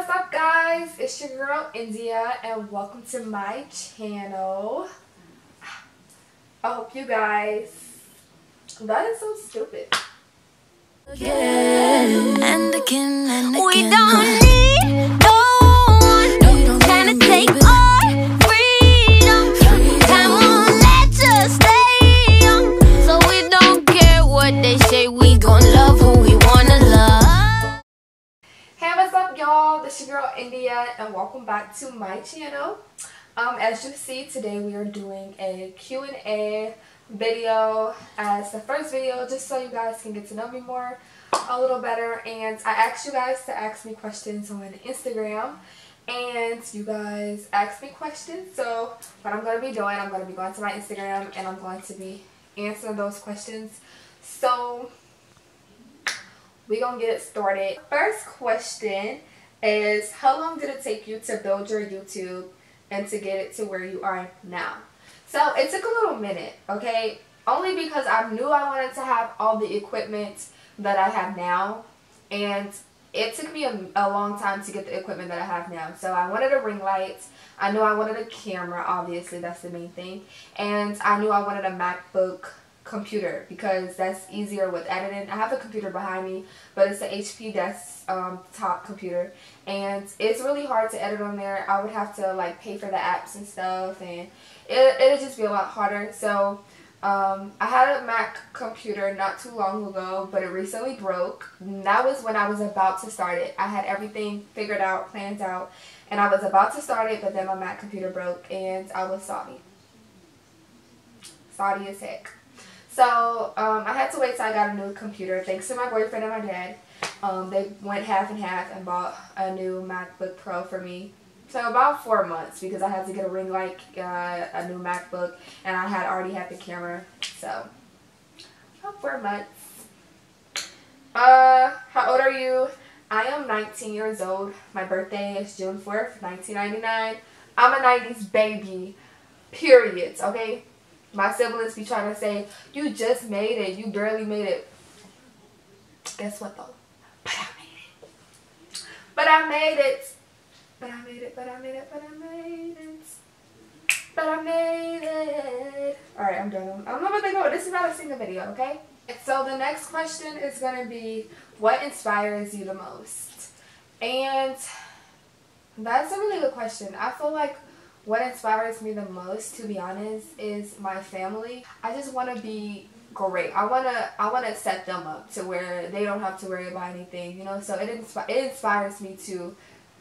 What's up guys, it's your girl India and welcome to my channel. I hope you guys, that is so stupid. And again. We don't need no one trying to take our freedom. Come on, let's just stay young. So we don't care what they say, we gon' love who we wanna love. Hey, what's up y'all, this is your girl India and welcome back to my channel. As you see, today we are doing a Q&A video as the first video, just so you guys can get to know me more a little better. And I asked you guys to ask me questions on Instagram, and you guys asked me questions. So what I'm going to be doing, I'm going to be going to my Instagram and I'm going to be answering those questions. So we're going to get started. First question is, how long did it take you to build your YouTube and to get it to where you are now? So it took a little minute, okay? Only because I knew I wanted to have all the equipment that I have now, and it took me a long time to get the equipment that I have now. So I wanted a ring light, I knew I wanted a camera, obviously that's the main thing, and I knew I wanted a MacBook computer because that's easier with editing. I have a computer behind me, but it's the HP desktop computer, and it's really hard to edit on there. I would have to like pay for the apps and stuff, and it'd just be a lot harder. So I had a Mac computer not too long ago, but it recently broke. And that was when I was about to start it. I had everything figured out, planned out, and I was about to start it, but then my Mac computer broke and I was salty as heck. So I had to wait till I got a new computer, thanks to my boyfriend and my dad. They went half and half and bought a new MacBook Pro for me. So about 4 months, because I had to get a ring light, a new MacBook, and I had already had the camera. So about 4 months. How old are you? I am 19 years old. My birthday is June 4th, 1999. I'm a 90s baby, period, okay? My siblings be trying to say, you just made it, you barely made it. Guess what though? But I made it. But I made it. But I made it, but I made it, but I made it. But I made it. Alright, I'm done. I'm not gonna go. This is not a single video, okay? So the next question is gonna be, what inspires you the most? And that's a really good question. I feel like what inspires me the most, to be honest, is my family. I just want to be great. I want to set them up to where they don't have to worry about anything, you know. So it inspires me to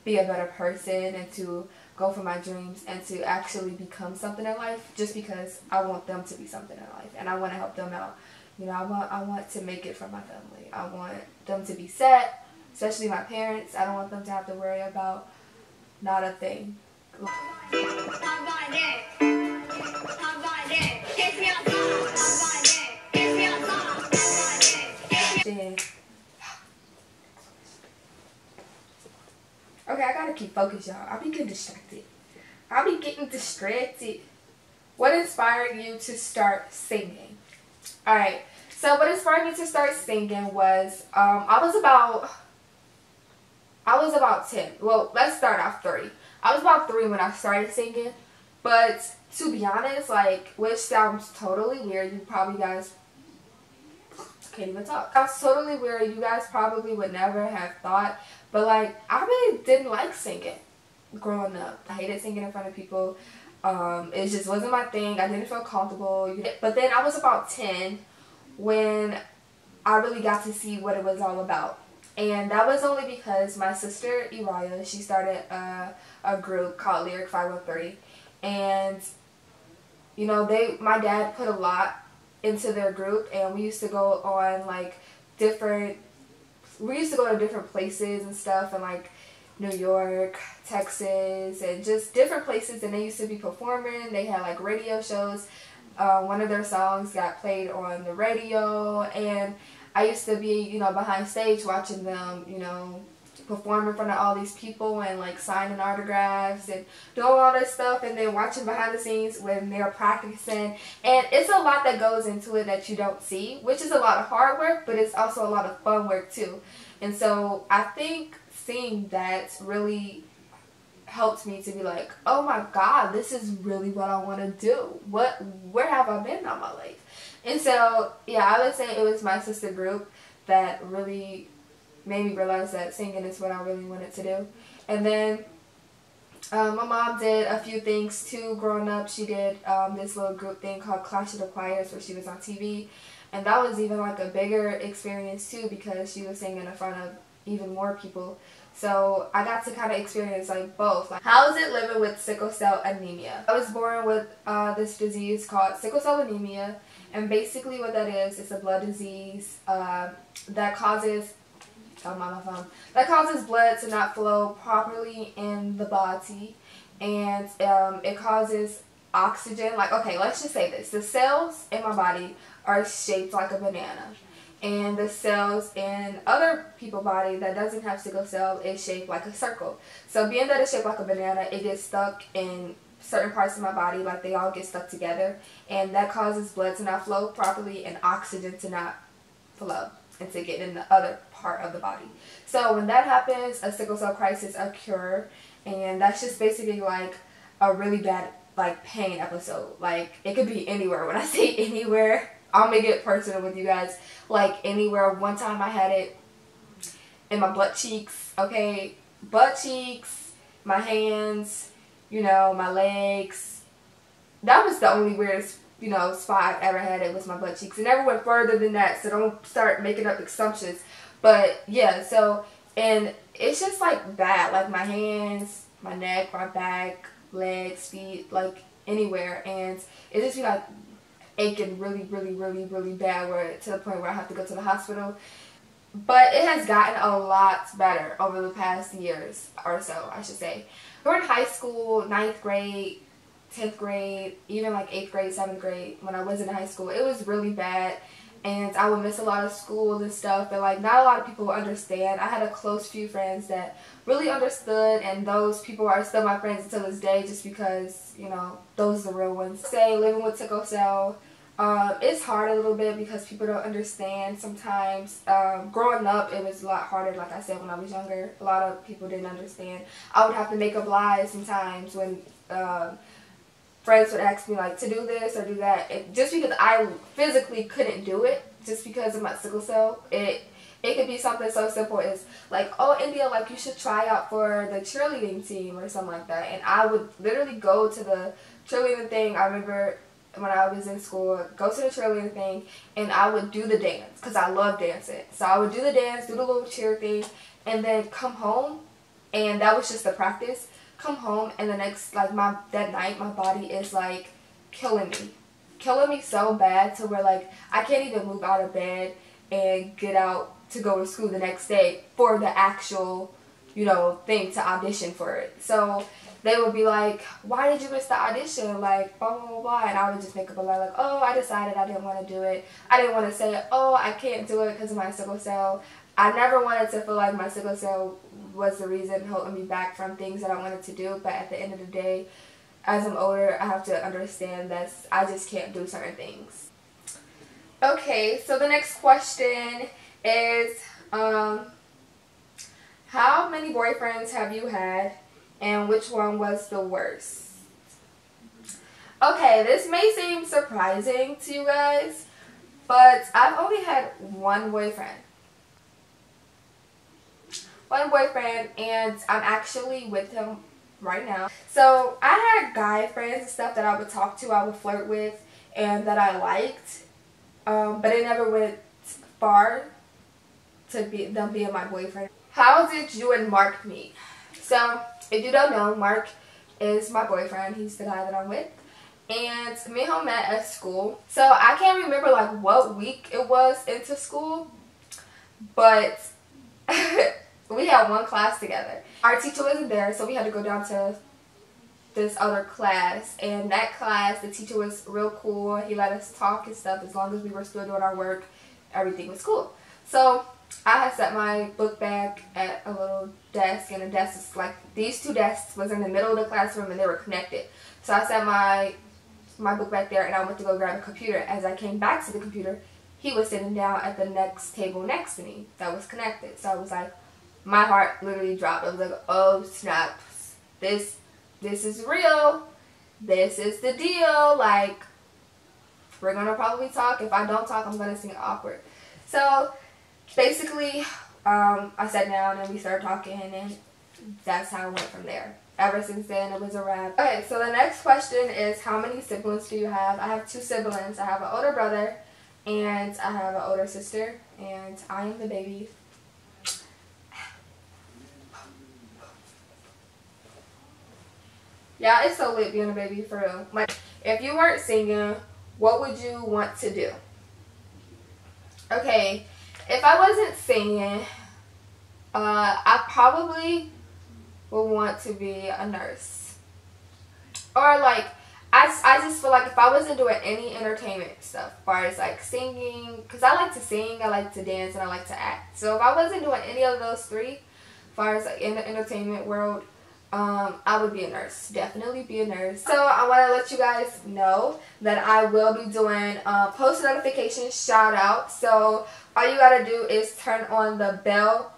be a better person and to go for my dreams and to actually become something in life, just because I want them to be something in life and I want to help them out. You know, I want to make it for my family. I want them to be set, especially my parents. I don't want them to have to worry about not a thing. Okay, I gotta keep focused, y'all. I be getting distracted. What inspired you to start singing? Alright, so what inspired me to start singing was, I was about 10. Well, let's start off 3. I was about 3 when I started singing, but to be honest, like, which sounds totally weird, you probably guys can't even talk. Sounds totally weird, you guys probably would never have thought, but like, I really didn't like singing growing up. I hated singing in front of people. It just wasn't my thing. I didn't feel comfortable. But then I was about 10 when I really got to see what it was all about. And that was only because my sister, Uriah, she started a group called Lyric 503. And, you know, my dad put a lot into their group. And we used to go on, like, we used to go to different places and stuff. And, like, New York, Texas, and just different places. And they used to be performing. They had, like, radio shows. One of their songs got played on the radio. And I used to be, you know, behind stage watching them, you know, perform in front of all these people and like signing autographs and doing all this stuff, and then watching behind the scenes when they're practicing. And it's a lot that goes into it that you don't see, which is a lot of hard work, but it's also a lot of fun work too. And so I think seeing that really helped me to be like, oh my God, this is really what I want to do. Where have I been all my life? And so, yeah, I would say it was my sister group that really made me realize that singing is what I really wanted to do. And then my mom did a few things too growing up. She did this little group thing called Clash of the Choirs where she was on TV. And that was even like a bigger experience too because she was singing in front of even more people. So I got to kind of experience like both. Like, how is it living with sickle cell anemia? I was born with this disease called sickle cell anemia, and basically what that is, it's a blood disease that causes blood to not flow properly in the body, and it causes oxygen. Like, okay, let's just say this: the cells in my body are shaped like a banana. And the cells in other people's body that doesn't have sickle cell is shaped like a circle. So being that it's shaped like a banana, it gets stuck in certain parts of my body, like they all get stuck together. And that causes blood to not flow properly and oxygen to not flow and to get in the other part of the body. So when that happens, a sickle cell crisis occurs. And that's just basically like a really bad like pain episode. Like, it could be anywhere. When I say anywhere, I'll make it personal with you guys. Like, anywhere. One time I had it in my butt cheeks, okay? Butt cheeks, my hands, you know, my legs. That was the only weirdest, you know, spot I've ever had it was my butt cheeks. It never went further than that, so don't start making up assumptions. But, yeah, so, and it's just, like, bad. Like, my hands, my neck, my back, legs, feet, like, anywhere. And it just be, like, aching really, really, really, really bad, where to the point where I have to go to the hospital. But it has gotten a lot better over the past years or so, I should say. During high school, 9th grade, 10th grade, even like 8th grade, 7th grade, when I was in high school, it was really bad. And I would miss a lot of school and stuff, and like not a lot of people understand. I had a close few friends that really understood, and those people are still my friends until this day, just because, you know, those are the real ones. Say, living with sickle cell, it's hard a little bit because people don't understand sometimes. Growing up, it was a lot harder, like I said, when I was younger. A lot of people didn't understand. I would have to make up lies sometimes when friends would ask me like to do this or do that. Just because I physically couldn't do it, just because of my sickle cell, it could be something so simple as like, oh, India, like you should try out for the cheerleading team or something like that. And I would literally go to the cheerleading thing. I remember when I was in school, go to the cheerleading thing, and I would do the dance because I love dancing. So I would do the dance, do the little cheer thing, and then come home, and that was just the practice. Come home, and the next, like, that night, my body is like killing me so bad to where like I can't even move out of bed and get out to go to school the next day for the actual, you know, thing to audition for it. So they would be like, why did you miss the audition? Like, blah, blah, blah, blah. And I would just make up a lie like, oh, I decided I didn't want to do it. I didn't want to say, oh, I can't do it because of my sickle cell. I never wanted to feel like my sickle cell was the reason holding me back from things that I wanted to do. But at the end of the day, as I'm older, I have to understand that I just can't do certain things. Okay, so the next question is, how many boyfriends have you had? And which one was the worst? Okay, this may seem surprising to you guys, but I've only had one boyfriend. And I'm actually with him right now. So I had guy friends and stuff that I would talk to, I would flirt with, and that I liked, but it never went far to them being my boyfriend. How did you and Mark meet? So, if you don't know, Mark is my boyfriend. He's the guy that I'm with. And me and him met at school. So, I can't remember like what week it was into school, but we had one class together. Our teacher wasn't there, so we had to go down to this other class. And that class, the teacher was real cool. He let us talk and stuff. As long as we were still doing our work, everything was cool. So, I had set my book bag at a little desk, and the desk is like, these two desks was in the middle of the classroom and they were connected. So I set my book back there, and I went to go grab a computer. As I came back to the computer, he was sitting down at the next table next to me that was connected. So I was like, my heart literally dropped. I was like, oh snap, this is real. This is the deal. Like, we're gonna probably talk. If I don't talk, I'm gonna seem awkward. So basically, I sat down and we started talking, and that's how it went from there. Ever since then, it was a wrap. Okay, so the next question is, how many siblings do you have? I have 2 siblings. I have an older brother and I have an older sister, and I am the baby. Yeah, it's so lit being a baby, for real. Like, if you weren't singing, what would you want to do? Okay, if I wasn't singing, I probably would want to be a nurse. Or like, I just feel like if I wasn't doing any entertainment stuff, as far as like singing, because I like to sing, I like to dance, and I like to act. So if I wasn't doing any of those 3, as far as like in the entertainment world, I would be a nurse. Definitely be a nurse. So I want to let you guys know that I will be doing post notification shout out. So all you gotta do is turn on the bell,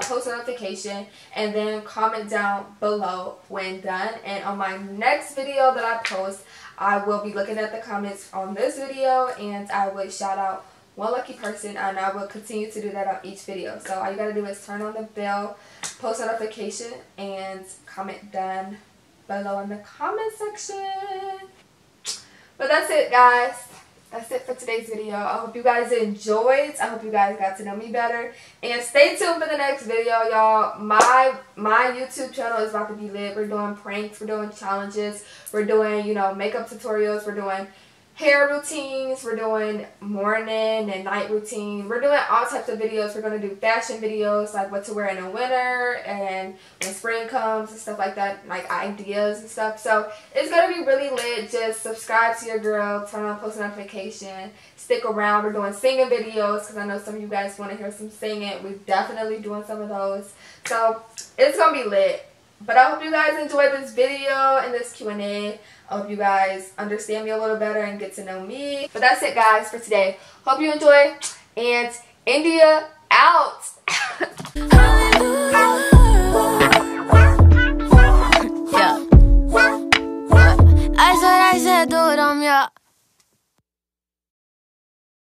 post notification, and then comment down below when done. And on my next video that I post, I will be looking at the comments on this video, and I will shout out one lucky person, and I will continue to do that on each video. So all you gotta do is turn on the bell, post notification, and comment down below in the comment section. But that's it, guys. That's it for today's video. I hope you guys enjoyed. I hope you guys got to know me better. And stay tuned for the next video, y'all. My YouTube channel is about to be lit. We're doing pranks. We're doing challenges. We're doing, you know, makeup tutorials. We're doing hair routines. We're doing morning and night routine. We're doing all types of videos. We're going to do fashion videos, like what to wear in the winter and when spring comes and stuff like that, like ideas and stuff. So it's going to be really lit. Just subscribe to your girl, turn on post notification, stick around. We're doing singing videos because I know some of you guys want to hear some singing. We're definitely doing some of those. So it's going to be lit. But I hope you guys enjoyed this video and this Q&A. I hope you guys understand me a little better and get to know me. But that's it, guys, for today. Hope you enjoy. And India out.